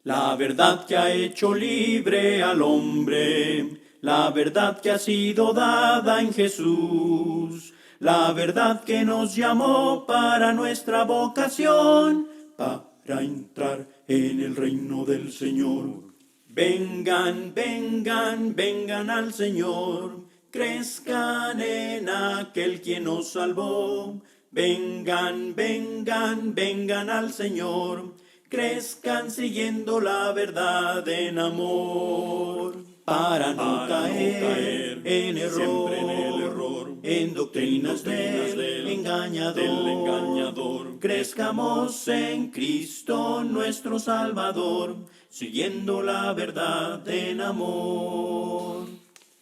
La verdad que ha hecho libre al hombre, la verdad que ha sido dada en Jesús, la verdad que nos llamó para nuestra vocación, para entrar en el reino del Señor. Vengan, vengan, vengan al Señor, crezcan en aquel quien nos salvó. Vengan, vengan, vengan al Señor, crezcan siguiendo la verdad en amor, para no caer en error, en doctrinas del engañador. Crezcamos en Cristo nuestro Salvador, siguiendo la verdad en amor.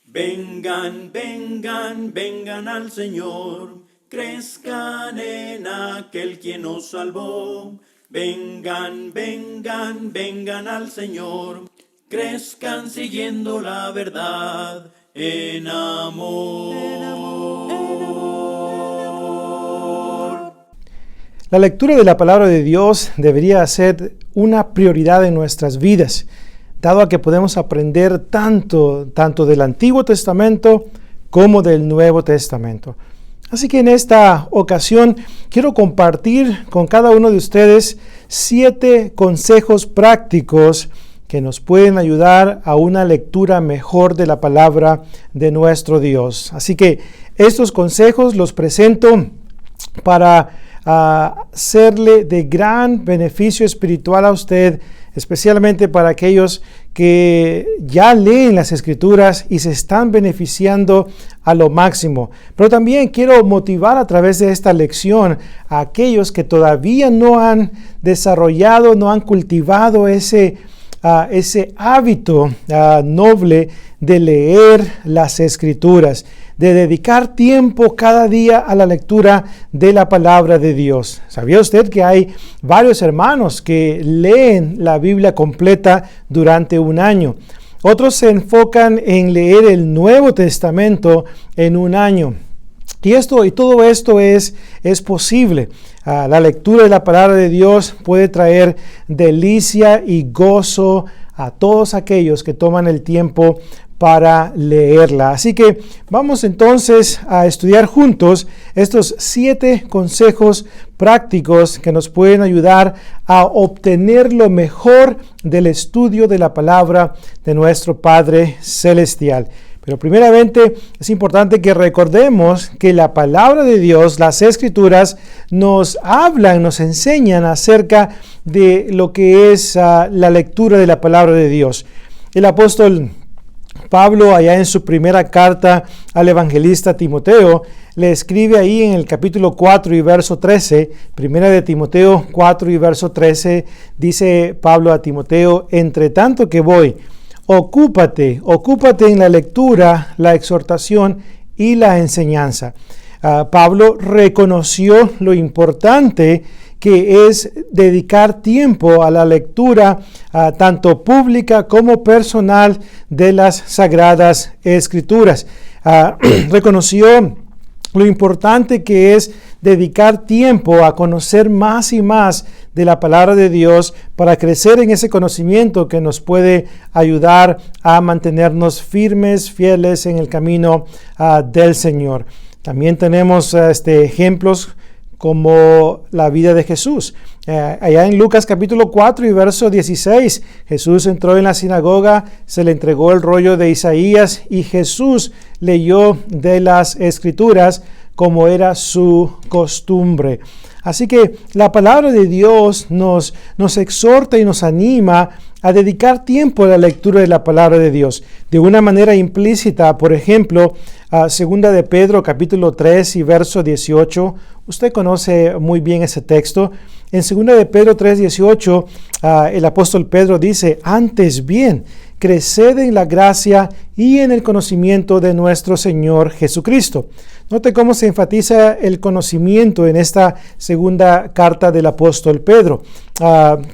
Vengan, vengan, vengan al Señor, crezcan en aquel quien nos salvó. Vengan, vengan, vengan al Señor, crezcan siguiendo la verdad en amor. La lectura de la palabra de Dios debería ser una prioridad en nuestras vidas, dado a que podemos aprender tanto del Antiguo Testamento como del Nuevo Testamento. Así que en esta ocasión quiero compartir con cada uno de ustedes 7 consejos prácticos que nos pueden ayudar a una lectura mejor de la palabra de nuestro Dios. Así que estos consejos los presento para serle de gran beneficio espiritual a usted, especialmente para aquellos que ya leen las Escrituras y se están beneficiando a lo máximo. Pero también quiero motivar a través de esta lección a aquellos que todavía no han desarrollado, no han cultivado ese hábito noble de leer las Escrituras, de dedicar tiempo cada día a la lectura de la palabra de Dios. ¿Sabía usted que hay varios hermanos que leen la Biblia completa durante un año? Otros se enfocan en leer el Nuevo Testamento en un año. Y todo esto es posible. La lectura de la palabra de Dios puede traer delicia y gozo a todos aquellos que toman el tiempo para leerla. Así que vamos entonces a estudiar juntos estos 7 consejos prácticos que nos pueden ayudar a obtener lo mejor del estudio de la palabra de nuestro Padre Celestial. Pero primeramente es importante que recordemos que la palabra de Dios, las Escrituras, nos hablan, nos enseñan acerca de lo que es la lectura de la palabra de Dios. El apóstol Pablo, allá en su primera carta al evangelista Timoteo, le escribe ahí en el capítulo 4 y verso 13, primera de Timoteo 4 y verso 13, dice Pablo a Timoteo: entre tanto que voy, ocúpate en la lectura, la exhortación y la enseñanza. Pablo reconoció lo importante que es dedicar tiempo a la lectura tanto pública como personal de las Sagradas Escrituras. Reconoció lo importante que es dedicar tiempo a conocer más y más de la palabra de Dios para crecer en ese conocimiento que nos puede ayudar a mantenernos firmes, fieles en el camino del Señor. También tenemos ejemplos como la vida de Jesús. Allá en Lucas capítulo 4 y verso 16, Jesús entró en la sinagoga, se le entregó el rollo de Isaías y Jesús leyó de las Escrituras como era su costumbre. Así que la palabra de Dios nos exhorta y nos anima a dedicar tiempo a la lectura de la palabra de Dios. De una manera implícita, por ejemplo, segunda de Pedro capítulo 3 y verso 18, usted conoce muy bien ese texto. En segunda de Pedro 3, 18, el apóstol Pedro dice: antes bien, creced en la gracia y en el conocimiento de nuestro Señor Jesucristo. Note cómo se enfatiza el conocimiento en esta segunda carta del apóstol Pedro,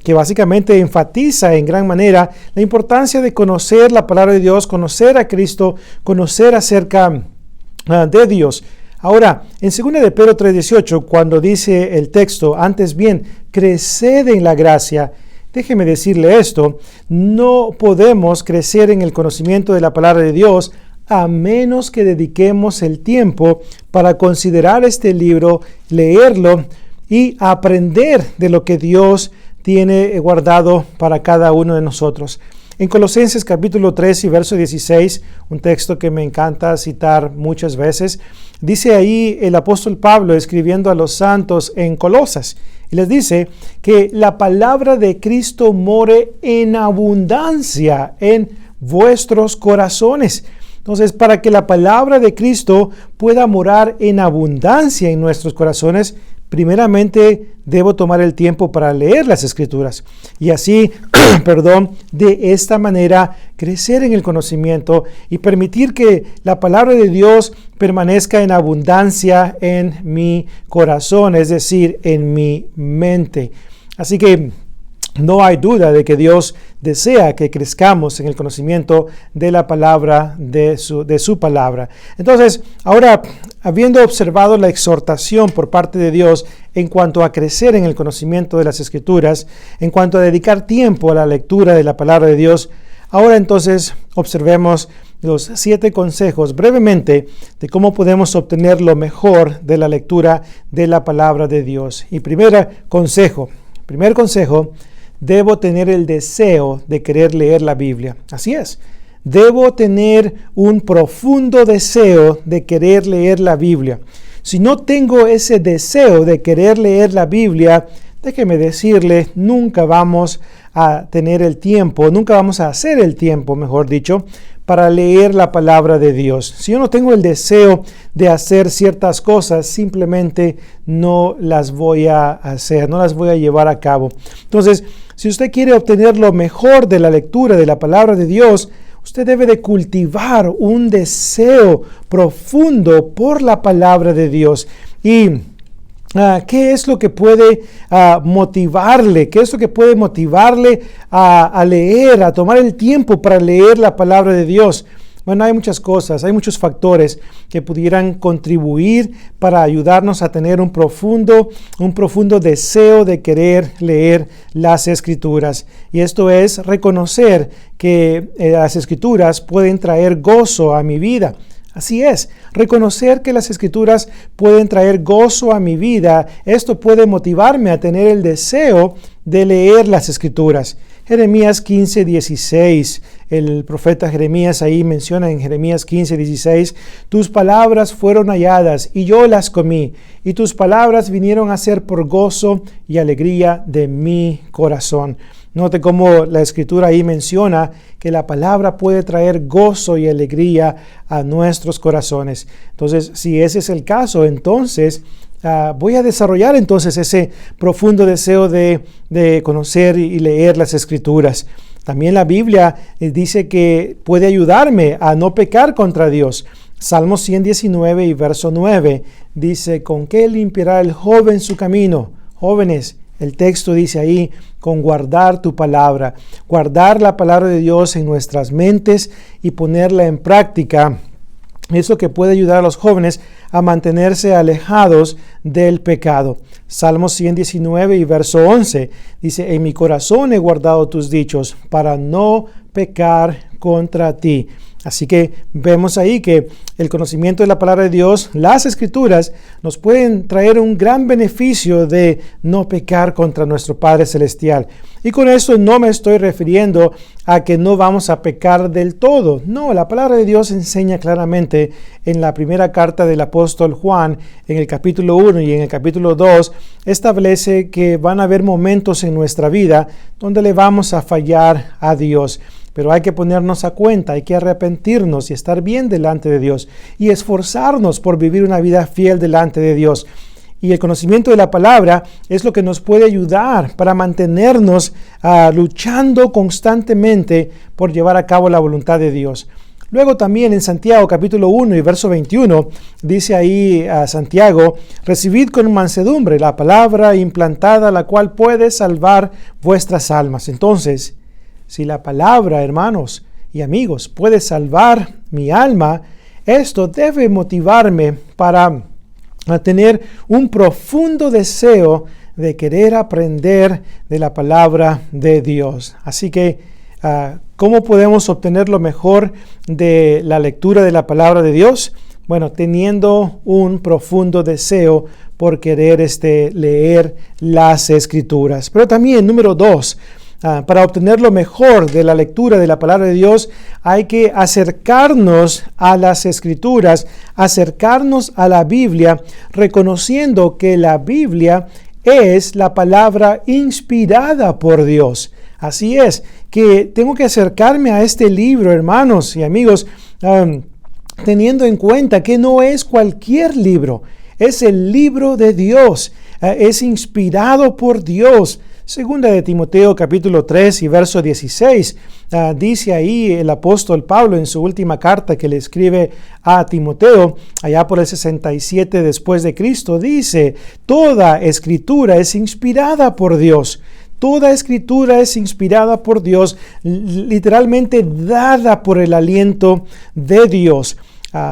que básicamente enfatiza en gran manera la importancia de conocer la palabra de Dios, conocer a Cristo, conocer acerca de Dios. Ahora, en 2 de Pedro 3:18, cuando dice el texto: antes bien, creced en la gracia déjeme decirle esto, no podemos crecer en el conocimiento de la palabra de Dios a menos que dediquemos el tiempo para considerar este libro, leerlo y aprender de lo que Dios tiene guardado para cada uno de nosotros. En Colosenses capítulo 3 y verso 16, un texto que me encanta citar muchas veces, dice ahí el apóstol Pablo escribiendo a los santos en Colosas, y les dice que la palabra de Cristo more en abundancia en vuestros corazones. Entonces, para que la palabra de Cristo pueda morar en abundancia en nuestros corazones, primeramente debo tomar el tiempo para leer las Escrituras y así, de esta manera crecer en el conocimiento y permitir que la palabra de Dios permanezca en abundancia en mi corazón, es decir, en mi mente. Así que no hay duda de que Dios desea que crezcamos en el conocimiento de la palabra, de su palabra. Entonces, ahora, habiendo observado la exhortación por parte de Dios en cuanto a crecer en el conocimiento de las Escrituras, en cuanto a dedicar tiempo a la lectura de la palabra de Dios, ahora entonces observemos los 7 consejos brevemente de cómo podemos obtener lo mejor de la lectura de la palabra de Dios. Y primer consejo, debo tener el deseo de querer leer la Biblia. Así es. Debo tener un profundo deseo de querer leer la Biblia. Si no tengo ese deseo de querer leer la Biblia, déjeme decirle, nunca vamos a tener el tiempo, nunca vamos a hacer el tiempo, mejor dicho, para leer la palabra de Dios. Si yo no tengo el deseo de hacer ciertas cosas, simplemente no las voy a hacer, no las voy a llevar a cabo. Entonces, si usted quiere obtener lo mejor de la lectura de la palabra de Dios, usted debe de cultivar un deseo profundo por la palabra de Dios. Y ¿qué es lo que puede motivarle? ¿Qué es lo que puede motivarle a leer, a tomar el tiempo para leer la palabra de Dios? Bueno, hay muchas cosas, hay muchos factores que pudieran contribuir para ayudarnos a tener un profundo deseo de querer leer las Escrituras. Y esto es reconocer que las Escrituras pueden traer gozo a mi vida. Así es, reconocer que las Escrituras pueden traer gozo a mi vida, esto puede motivarme a tener el deseo de leer las Escrituras. Jeremías 15:16, el profeta Jeremías ahí menciona en Jeremías 15:16, tus palabras fueron halladas y yo las comí, y tus palabras vinieron a ser por gozo y alegría de mi corazón. Note cómo la Escritura ahí menciona que la palabra puede traer gozo y alegría a nuestros corazones. Entonces, si ese es el caso, entonces voy a desarrollar entonces ese profundo deseo de conocer y leer las Escrituras. También la Biblia dice que puede ayudarme a no pecar contra Dios. Salmo 119 y verso 9 dice, ¿con qué limpiará el joven su camino? Jóvenes, el texto dice ahí, con guardar tu palabra. Guardar la palabra de Dios en nuestras mentes y ponerla en práctica. Eso que puede ayudar a los jóvenes a mantenerse alejados del pecado. Salmo 119 y verso 11 dice, en mi corazón he guardado tus dichos para no pecar contra ti. Así que vemos ahí que el conocimiento de la palabra de Dios, las Escrituras, nos pueden traer un gran beneficio de no pecar contra nuestro Padre Celestial. Y con eso no me estoy refiriendo a que no vamos a pecar del todo. No, la palabra de Dios enseña claramente en la primera carta del apóstol Juan, en el capítulo 1 y en el capítulo 2, establece que van a haber momentos en nuestra vida donde le vamos a fallar a Dios. Pero hay que ponernos a cuenta, hay que arrepentirnos y estar bien delante de Dios y esforzarnos por vivir una vida fiel delante de Dios. Y el conocimiento de la palabra es lo que nos puede ayudar para mantenernos luchando constantemente por llevar a cabo la voluntad de Dios. Luego también en Santiago capítulo 1 y verso 21 dice ahí a Santiago, recibid con mansedumbre la palabra implantada, la cual puede salvar vuestras almas. Entonces, si la palabra, hermanos y amigos, puede salvar mi alma, esto debe motivarme para tener un profundo deseo de querer aprender de la palabra de Dios. Así que, ¿cómo podemos obtener lo mejor de la lectura de la palabra de Dios? Bueno, teniendo un profundo deseo por querer leer las Escrituras. Pero también, número 2, para obtener lo mejor de la lectura de la palabra de Dios, hay que acercarnos a las Escrituras, acercarnos a la Biblia, reconociendo que la Biblia es la palabra inspirada por Dios. Así es, que tengo que acercarme a este libro, hermanos y amigos, teniendo en cuenta que no es cualquier libro, es el libro de Dios, es inspirado por Dios. Segunda de Timoteo capítulo 3 y verso 16, dice ahí el apóstol Pablo en su última carta que le escribe a Timoteo, allá por el 67 después de Cristo, dice: toda escritura es inspirada por Dios. Toda escritura es inspirada por Dios, literalmente dada por el aliento de Dios.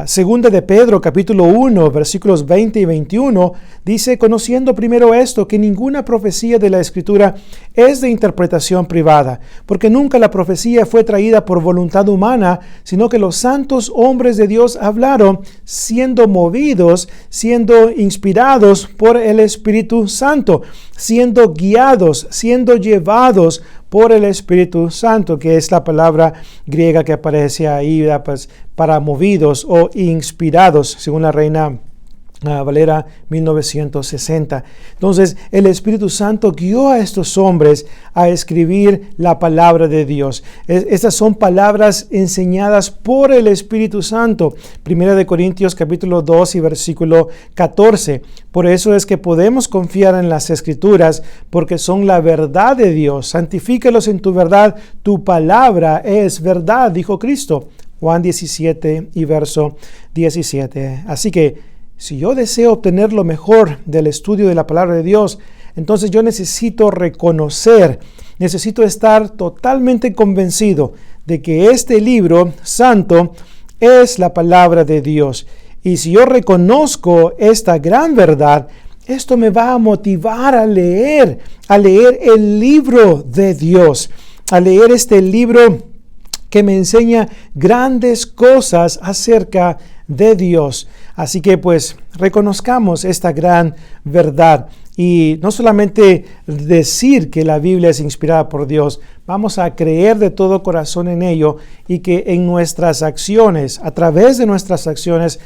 Segunda de Pedro, capítulo 1, versículos 20 y 21, dice: conociendo primero esto, que ninguna profecía de la Escritura es de interpretación privada, porque nunca la profecía fue traída por voluntad humana, sino que los santos hombres de Dios hablaron, siendo movidos, siendo inspirados por el Espíritu Santo, siendo guiados, siendo llevados por el Espíritu Santo, que es la palabra griega que aparece ahí, pues, para movidos o inspirados, según la Reina Valera 1960. Entonces, el Espíritu Santo guió a estos hombres a escribir la palabra de Dios. Estas son palabras enseñadas por el Espíritu Santo. Primera de Corintios capítulo 2 y versículo 14. Por eso es que podemos confiar en las Escrituras, porque son la verdad de Dios. Santifícalos en tu verdad, tu palabra es verdad, dijo Cristo. Juan 17 y verso 17. Así que, si yo deseo obtener lo mejor del estudio de la palabra de Dios, entonces yo necesito reconocer, necesito estar totalmente convencido de que este libro santo es la palabra de Dios. Y si yo reconozco esta gran verdad, esto me va a motivar a leer el libro de Dios, a leer este libro que me enseña grandes cosas acerca de Dios. Así que pues reconozcamos esta gran verdad y no solamente decir que la Biblia es inspirada por Dios, vamos a creer de todo corazón en ello y que en nuestras acciones, a través de nuestras acciones,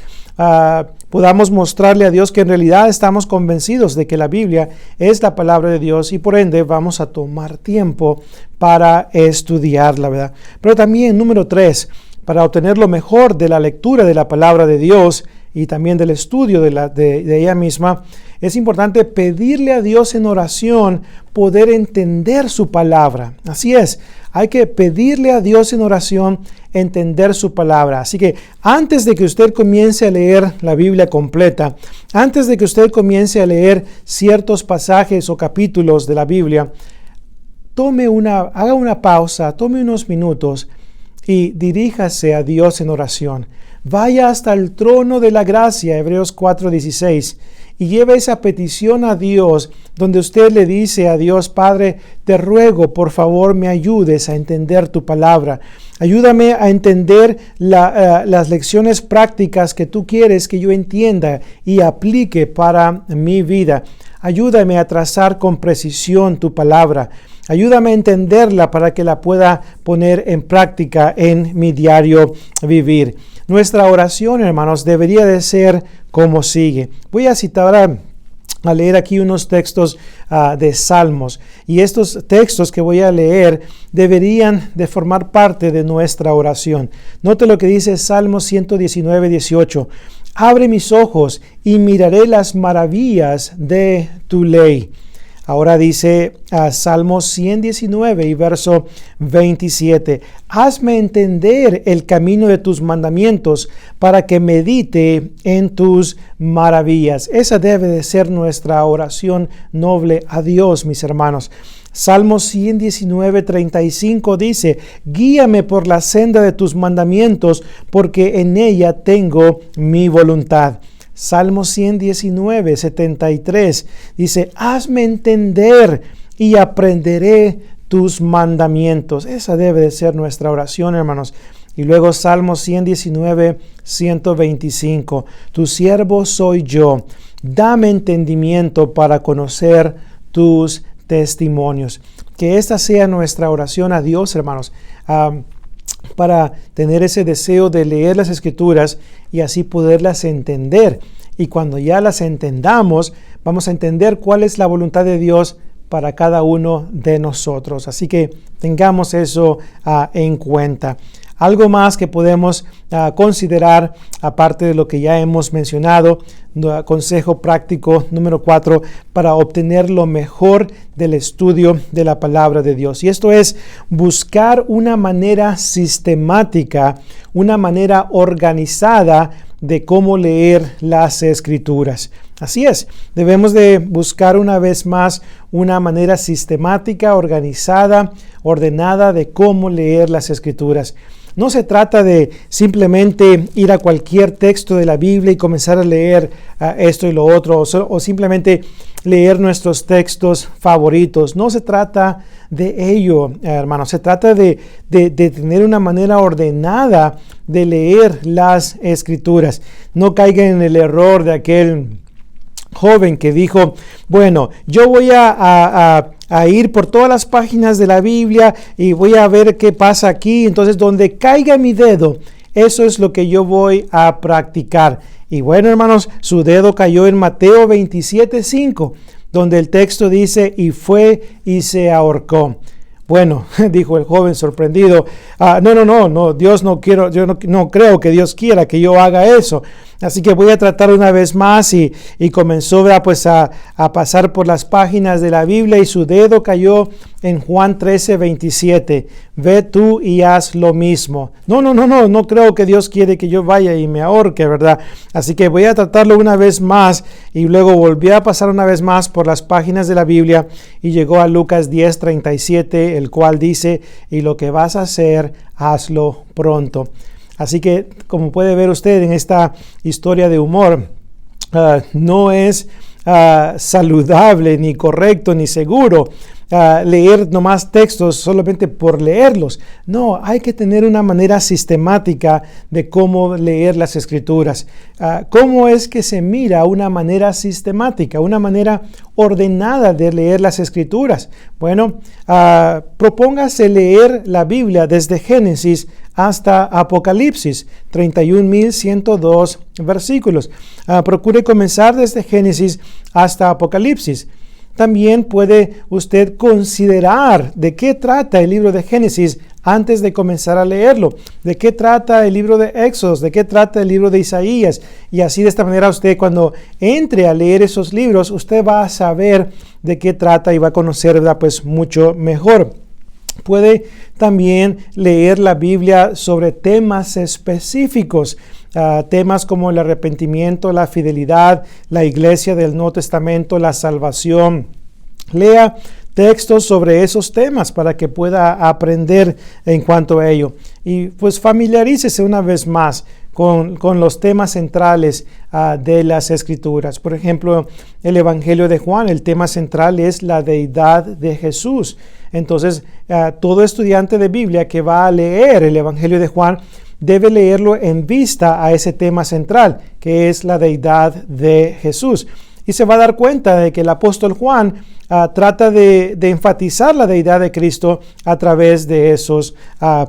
podamos mostrarle a Dios que en realidad estamos convencidos de que la Biblia es la palabra de Dios y por ende vamos a tomar tiempo para estudiarla, ¿verdad? Pero también, número 3, para obtener lo mejor de la lectura de la palabra de Dios y también del estudio de ella misma, es importante pedirle a Dios en oración poder entender su palabra. Así es, hay que pedirle a Dios en oración entender su palabra. Así que antes de que usted comience a leer la Biblia completa, antes de que usted comience a leer ciertos pasajes o capítulos de la Biblia, haga una pausa, tome unos minutos y diríjase a Dios en oración. Vaya hasta el trono de la gracia, Hebreos 4:16, y lleve esa petición a Dios, donde usted le dice a Dios: Padre, te ruego, por favor, me ayudes a entender tu palabra. Ayúdame a entender las lecciones prácticas que tú quieres que yo entienda y aplique para mi vida. Ayúdame a trazar con precisión tu palabra. Ayúdame a entenderla para que la pueda poner en práctica en mi diario vivir. Nuestra oración, hermanos, debería de ser como sigue. Voy a citar a leer aquí unos textos de Salmos. Y estos textos que voy a leer deberían de formar parte de nuestra oración. Note lo que dice Salmos 119:18. Abre mis ojos y miraré las maravillas de tu ley. Ahora dice Salmos 119 y verso 27. Hazme entender el camino de tus mandamientos para que medite en tus maravillas. Esa debe de ser nuestra oración noble a Dios, mis hermanos. Salmos 119:35 dice: guíame por la senda de tus mandamientos, porque en ella tengo mi voluntad. Salmo 119, 73, dice, hazme entender y aprenderé tus mandamientos. Esa debe de ser nuestra oración, hermanos. Y luego Salmo 119, 125, tu siervo soy yo, dame entendimiento para conocer tus testimonios. Que esta sea nuestra oración a Dios, hermanos, para tener ese deseo de leer las Escrituras y así poderlas entender. Y cuando ya las entendamos, vamos a entender cuál es la voluntad de Dios para cada uno de nosotros. Así que tengamos eso en cuenta. Algo más que podemos considerar, aparte de lo que ya hemos mencionado, consejo práctico número 4, para obtener lo mejor del estudio de la palabra de Dios. Y esto es buscar una manera sistemática, una manera organizada de cómo leer las Escrituras. Así es, debemos de buscar una vez más una manera sistemática, organizada, ordenada de cómo leer las Escrituras. No se trata de simplemente ir a cualquier texto de la Biblia y comenzar a leer esto y lo otro, o simplemente leer nuestros textos favoritos. No se trata de ello, hermanos. Se trata de tener una manera ordenada de leer las Escrituras. No caigan en el error de aquel joven que dijo, bueno, yo voy a ir por todas las páginas de la Biblia y voy a ver qué pasa aquí. Entonces, donde caiga mi dedo, eso es lo que yo voy a practicar. Y bueno, hermanos, su dedo cayó en Mateo 27:5, donde el texto dice, y fue y se ahorcó. Bueno, dijo el joven sorprendido, no, Dios no quiero, yo no creo que Dios quiera que yo haga eso. Así que voy a tratar una vez más y comenzó a pasar por las páginas de la Biblia y su dedo cayó en Juan 13:27. Ve tú y haz lo mismo. No creo que Dios quiere que yo vaya y me ahorque, ¿verdad? Así que voy a tratarlo una vez más y luego volvió a pasar una vez más por las páginas de la Biblia y llegó a Lucas 10:37, el cual dice, y lo que vas a hacer, hazlo pronto. Así que, como puede ver usted en esta historia de humor, no es saludable, ni correcto, ni seguro leer nomás textos solamente por leerlos. No, hay que tener una manera sistemática de cómo leer las Escrituras. ¿Cómo es que se mira una manera sistemática, una manera ordenada de leer las Escrituras? Bueno, propóngase leer la Biblia desde Génesis hasta Apocalipsis, 31,102 versículos. Procure comenzar desde Génesis hasta Apocalipsis. También puede usted considerar de qué trata el libro de Génesis antes de comenzar a leerlo. De qué trata el libro de Éxodo, de qué trata el libro de Isaías. Y así de esta manera usted, cuando entre a leer esos libros, usted va a saber de qué trata y va a conocer, ¿verdad?, pues mucho mejor. Puede también leer la Biblia sobre temas específicos, temas como el arrepentimiento, la fidelidad, la iglesia del Nuevo Testamento, la salvación. Lea textos sobre esos temas para que pueda aprender en cuanto a ello. Y pues familiarícese una vez más con los temas centrales de las Escrituras. Por ejemplo, el Evangelio de Juan, el tema central es la deidad de Jesús. Entonces, todo estudiante de Biblia que va a leer el Evangelio de Juan debe leerlo en vista a ese tema central, que es la deidad de Jesús. Y se va a dar cuenta de que el apóstol Juan trata de enfatizar la deidad de Cristo a través de esos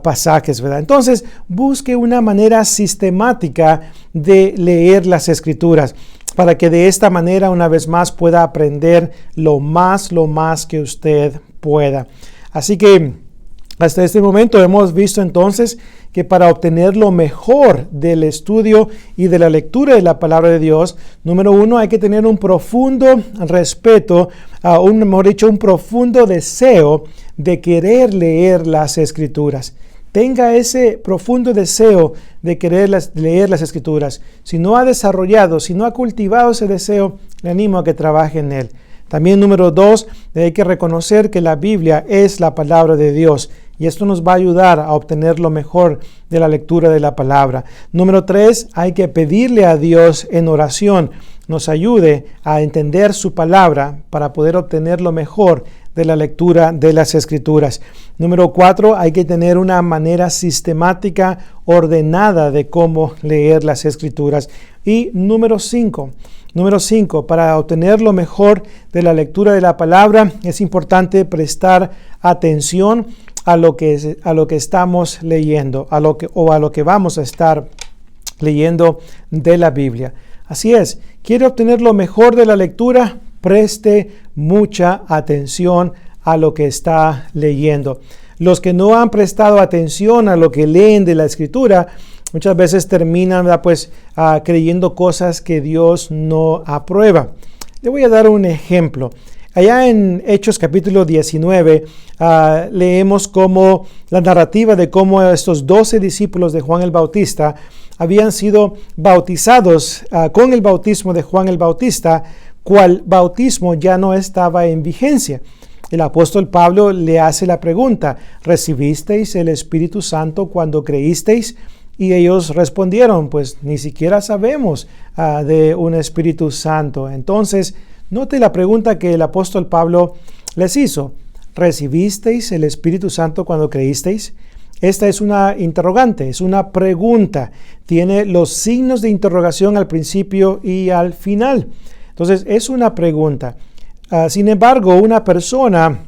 pasajes, ¿verdad? Entonces, busque una manera sistemática de leer las Escrituras para que de esta manera, una vez más, pueda aprender lo más que usted pueda. Así que hasta este momento hemos visto entonces que para obtener lo mejor del estudio y de la lectura de la palabra de Dios, número 1, hay que tener un profundo respeto, un profundo deseo de querer leer las Escrituras. Tenga ese profundo deseo de querer leer las Escrituras. Si no ha desarrollado, si no ha cultivado ese deseo, le animo a que trabaje en él. También número 2, hay que reconocer que la Biblia es la palabra de Dios, y esto nos va a ayudar a obtener lo mejor de la lectura de la palabra. Número 3, hay que pedirle a Dios en oración nos ayude a entender su palabra para poder obtener lo mejor de la lectura de las Escrituras. Número 4, hay que tener una manera sistemática, ordenada de cómo leer las Escrituras. Y número 5, para obtener lo mejor de la lectura de la palabra, es importante prestar atención a lo que estamos leyendo, a lo que vamos a estar leyendo de la Biblia. Así es, quiere obtener lo mejor de la lectura, preste mucha atención a lo que está leyendo. Los que no han prestado atención a lo que leen de la Escritura, muchas veces terminan creyendo cosas que Dios no aprueba. Le voy a dar un ejemplo. Allá en Hechos capítulo 19 leemos como la narrativa de cómo estos 12 discípulos de Juan el Bautista habían sido bautizados con el bautismo de Juan el Bautista, cual bautismo ya no estaba en vigencia. El apóstol Pablo le hace la pregunta, ¿recibisteis el Espíritu Santo cuando creísteis? Y ellos respondieron, pues ni siquiera sabemos de un Espíritu Santo. Entonces, note la pregunta que el apóstol Pablo les hizo. ¿Recibisteis el Espíritu Santo cuando creísteis? Esta es una interrogante, es una pregunta. Tiene los signos de interrogación al principio y al final. Entonces, es una pregunta. Sin embargo, una persona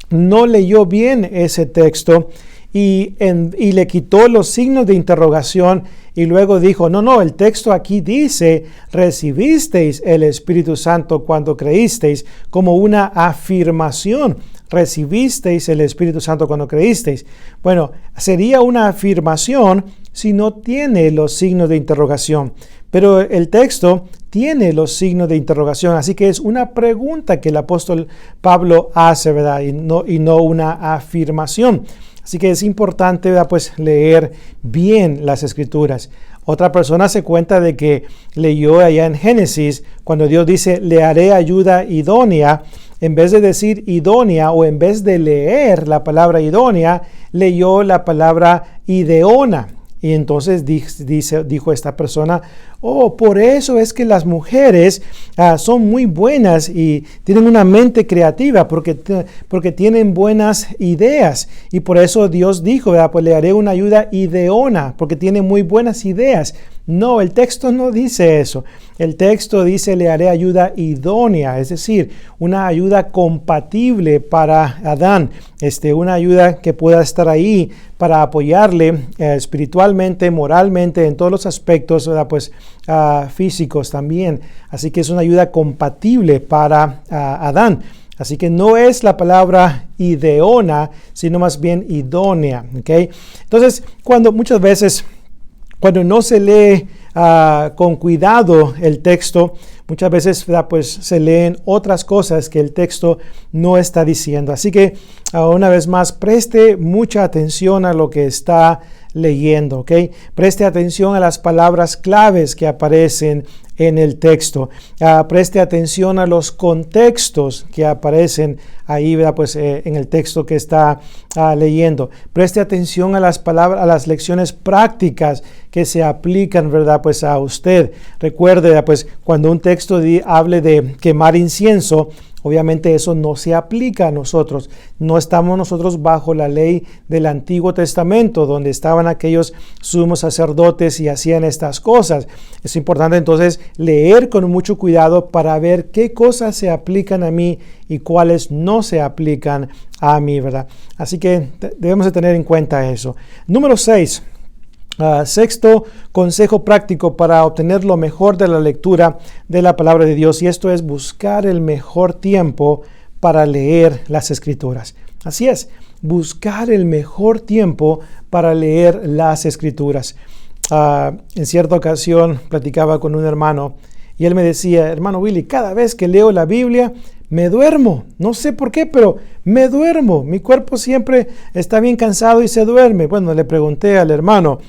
no leyó bien ese texto y le quitó los signos de interrogación y luego dijo, no, el texto aquí dice, recibisteis el Espíritu Santo cuando creísteis, como una afirmación. Recibisteis el Espíritu Santo cuando creísteis. Bueno, sería una afirmación si no tiene los signos de interrogación. Pero el texto tiene los signos de interrogación, así que es una pregunta que el apóstol Pablo hace, ¿verdad? Y no una afirmación. Así que es importante, ¿verdad? Pues leer bien las Escrituras. Otra persona se cuenta de que leyó allá en Génesis, cuando Dios dice, le haré ayuda idónea, en vez de decir idónea o en vez de leer la palabra idónea, leyó la palabra ideona. Y entonces dijo esta persona, por eso es que las mujeres son muy buenas y tienen una mente creativa porque tienen buenas ideas. Y por eso Dios dijo, ¿verdad? Pues le haré una ayuda ideona porque tiene muy buenas ideas. No, el texto no dice eso. El texto dice le haré ayuda idónea, es decir, una ayuda compatible para Adán, una ayuda que pueda estar ahí para apoyarle espiritualmente, moralmente, en todos los aspectos, ¿verdad? Pues físicos también. Así que es una ayuda compatible para Adán. Así que no es la palabra ideona, sino más bien idónea. ¿Okay? Entonces, muchas veces cuando no se lee con cuidado el texto, muchas veces pues, se leen otras cosas que el texto no está diciendo. Así que una vez más, preste mucha atención a lo que está leyendo. ¿Okay? Preste atención a las palabras claves que aparecen en el texto. Preste atención a los contextos que aparecen ahí, ¿verdad? Pues, en el texto que está leyendo. Preste atención a las palabras, a las lecciones prácticas que se aplican, ¿verdad? Pues a usted. Recuerde, ¿verdad? Pues cuando un texto hable de quemar incienso, obviamente eso no se aplica a nosotros. No estamos nosotros bajo la ley del Antiguo Testamento, donde estaban aquellos sumos sacerdotes y hacían estas cosas. Es importante entonces leer con mucho cuidado para ver qué cosas se aplican a mí y cuáles no se aplican a mí, ¿verdad? Así que debemos de tener en cuenta eso. Número 6. Sexto consejo práctico para obtener lo mejor de la lectura de la palabra de Dios, y esto es buscar el mejor tiempo para leer las Escrituras. Así es, buscar el mejor tiempo para leer las Escrituras. En cierta ocasión platicaba con un hermano y él me decía, hermano Willy, cada vez que leo la Biblia me duermo, no sé por qué, pero me duermo, mi cuerpo siempre está bien cansado y se duerme. Bueno, le pregunté al hermano,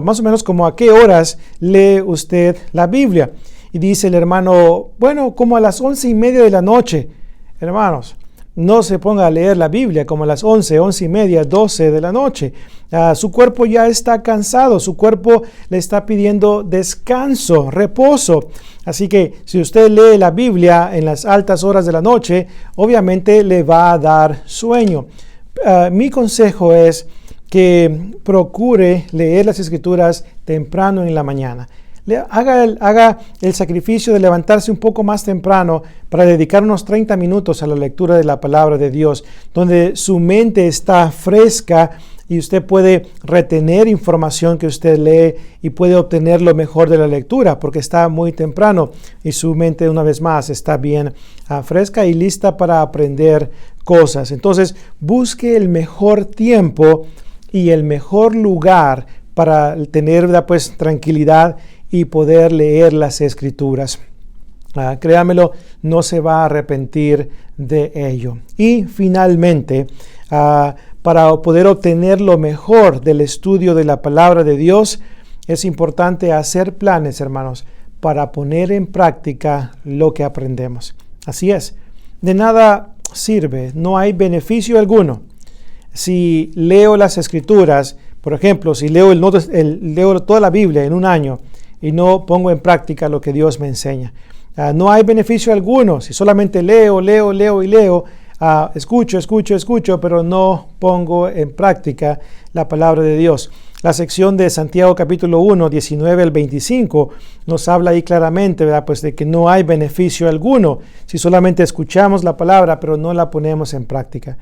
más o menos como a qué horas lee usted la Biblia. Y dice el hermano, bueno, como a las 11:30 de la noche. Hermanos, no se ponga a leer la Biblia como a las 11, 11:30, 12 de la noche. Su cuerpo ya está cansado, su cuerpo le está pidiendo descanso, reposo. Así que si usted lee la Biblia en las altas horas de la noche, obviamente le va a dar sueño. Mi consejo es que procure leer las Escrituras temprano en la mañana. Haga el sacrificio de levantarse un poco más temprano para dedicar unos 30 minutos a la lectura de la palabra de Dios, donde su mente está fresca y usted puede retener información que usted lee y puede obtener lo mejor de la lectura porque está muy temprano y su mente una vez más está bien fresca y lista para aprender cosas. Entonces, busque el mejor tiempo y el mejor lugar para tener tranquilidad y poder leer las Escrituras. Créamelo, no se va a arrepentir de ello. Y finalmente, para poder obtener lo mejor del estudio de la palabra de Dios, es importante hacer planes, hermanos, para poner en práctica lo que aprendemos. Así es, de nada sirve, no hay beneficio alguno. Si leo las Escrituras, por ejemplo, si leo toda la Biblia en un año y no pongo en práctica lo que Dios me enseña, no hay beneficio alguno. Si solamente leo, escucho, pero no pongo en práctica la palabra de Dios. La sección de Santiago capítulo 1, 19 al 25 nos habla ahí claramente, ¿verdad? Pues de que no hay beneficio alguno si solamente escuchamos la palabra, pero no la ponemos en práctica.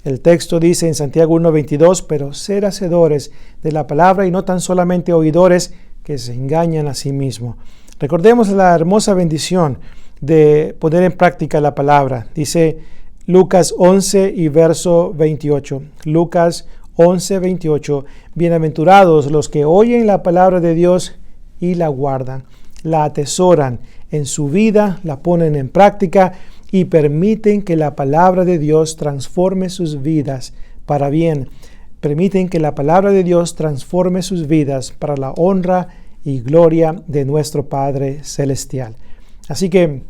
El texto dice en Santiago 1, 22, pero ser hacedores de la palabra y no tan solamente oidores que se engañan a sí mismos. Recordemos la hermosa bendición de poner en práctica la palabra. Dice Lucas 11 y verso 28. Lucas 11, 28. Bienaventurados los que oyen la palabra de Dios y la guardan, la atesoran en su vida, la ponen en práctica y permiten que la palabra de Dios transforme sus vidas para bien. Permiten que la palabra de Dios transforme sus vidas para la honra y gloria de nuestro Padre Celestial. Así que,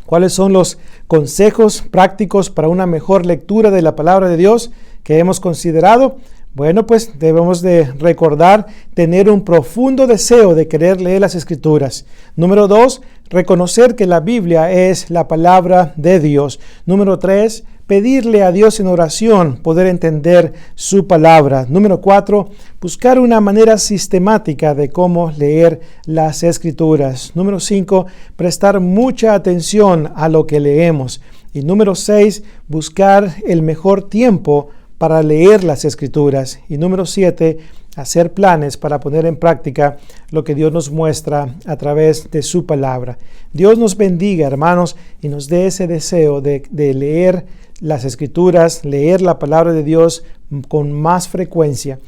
¿cuáles son los consejos prácticos para una mejor lectura de la palabra de Dios que hemos considerado? Bueno, pues debemos de recordar tener un profundo deseo de querer leer las Escrituras. Número 2, reconocer que la Biblia es la palabra de Dios. Número 3, pedirle a Dios en oración poder entender su palabra. Número 4, buscar una manera sistemática de cómo leer las Escrituras. Número 5, prestar mucha atención a lo que leemos. Y número 6, buscar el mejor tiempo para leer las Escrituras. Y número 7, hacer planes para poner en práctica lo que Dios nos muestra a través de su palabra. Dios nos bendiga, hermanos, y nos dé ese deseo de leer las Escrituras, leer la palabra de Dios con más frecuencia.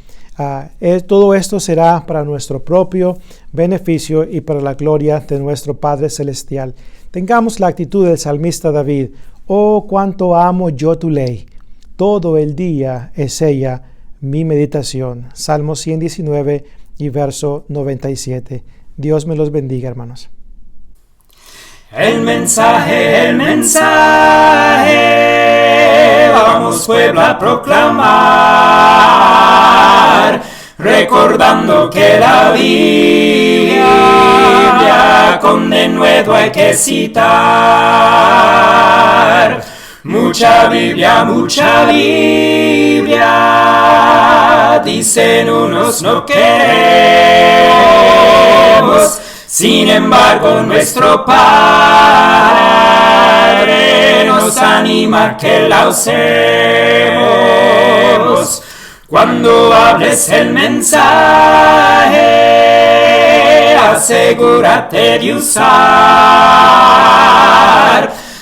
Todo esto será para nuestro propio beneficio y para la gloria de nuestro Padre Celestial. Tengamos la actitud del salmista David: oh, cuánto amo yo tu ley. Todo el día es ella mi meditación. Salmo 119 y verso 97. Dios me los bendiga, hermanos. El mensaje, vamos pueblo a proclamar, recordando que la Biblia con denuedo hay que citar. Mucha Biblia, dicen unos no queremos, sin embargo nuestro Padre nos anima que la usemos. Cuando hables el mensaje, asegúrate de usar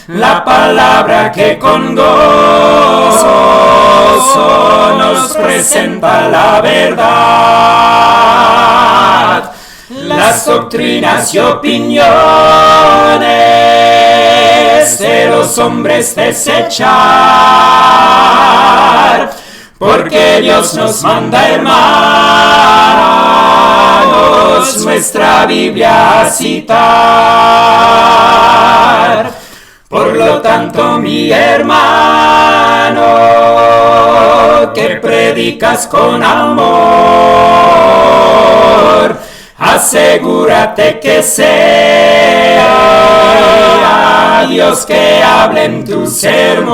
la palabra que con gozo nos presenta la verdad. Las doctrinas y opiniones de los hombres desechar, porque Dios nos manda, hermanos, nuestra Biblia a citar. Por lo tanto, mi hermano, que predicas con amor, asegúrate que sea Dios que hable en tu sermón.